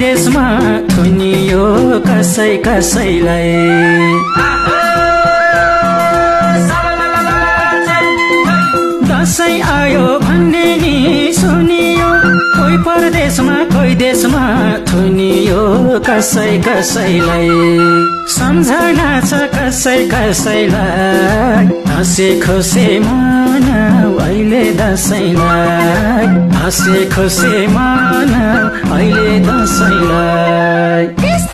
परदेशमा थुनियो कसै कसैलाई। दसैँ आयो भन्ने नि सुनियो, कोही परदेशमा कोही देशमा थुनियो कसै कसैलाई। सम्झना छ कसै कसैलाई, हाँसे खुसे मनाऊ अहिले दसैँलाई। हाँसे खुसे मनाऊ अहिले दसैँलाई।